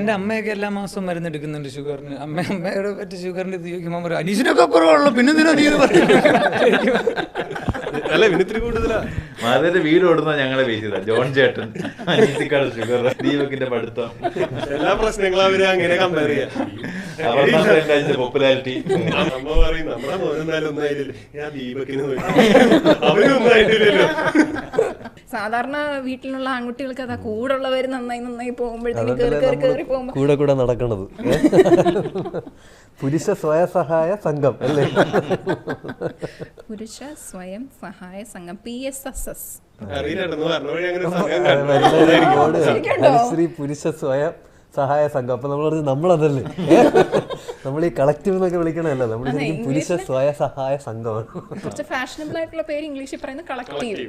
എൻ്റെ അമ്മയൊക്കെ എല്ലാ മാസവും മരുന്നെടുക്കുന്നുണ്ട് ഷുഗറിന്. അമ്മയോട് പറ്റി ഷുഗറിൻ്റെ ഇത് ചോദിക്കുമ്പോൾ പറയും അനീഷിനൊക്കെ കുറവുള്ളൂ, പിന്നെ എന്തിനാ നീ അല്ല വിനത്തിരി കൂടുതലാ. മാധവന്റെ വീട് ഓടുന്ന ഞങ്ങളെ ബേസ് ചെയ്താ. ജോൺ ചേട്ടൻ, അനീസിക്കാട് ഷുഗർ, ദീപകിന്റെ പഠിത്തം, എല്ലാ പ്രശ്നങ്ങളും അവര് അങ്ങനെ കമ്പയർ ചെയ്യാം. പോപ്പുലാരിറ്റി. അമ്മ പറയും നമ്മുടെ മോനെന്നാലും ഒന്നായില്ലല്ലോ, ഞാൻ ദീപക്കിന് അവരൊന്നും ആയിട്ടില്ലല്ലോ. സാധാരണ വീട്ടിലുള്ള ആൺകുട്ടികൾക്ക് അതാ കൂടെ ഉള്ളവർ നന്നായി പോകുമ്പോഴത്തേക്ക് കേറി പോകുമ്പോ കൂടെ കൂടെ നടക്കണത് പുരുഷ സ്വയം സഹായ സംഘം അല്ലേ? പുരുഷ സ്വയം സഹായ സംഘം PSSS. അറിയില്ലെന്ന് പറഞ്ഞ വഴി അങ്ങനെ ഹരിശ്രീ പുരുഷ സ്വയം സഹായ സംഘം. അപ്പൊ നമ്മൾ പറഞ്ഞു നമ്മളതല്ലേ, നമ്മൾ ഈ കളക്റ്റീവ് എന്നൊക്കെ വിളിക്കണല്ലോ, നമ്മൾ ശരിക്കും പുരുഷ സ്വയം സഹായ സംഘമാണ്. കുറച്ച് ഫാഷനബിൾ ആയിട്ടുള്ള പേര് ഇംഗ്ലീഷിൽ പറയുന്നത് കളക്റ്റീവ്.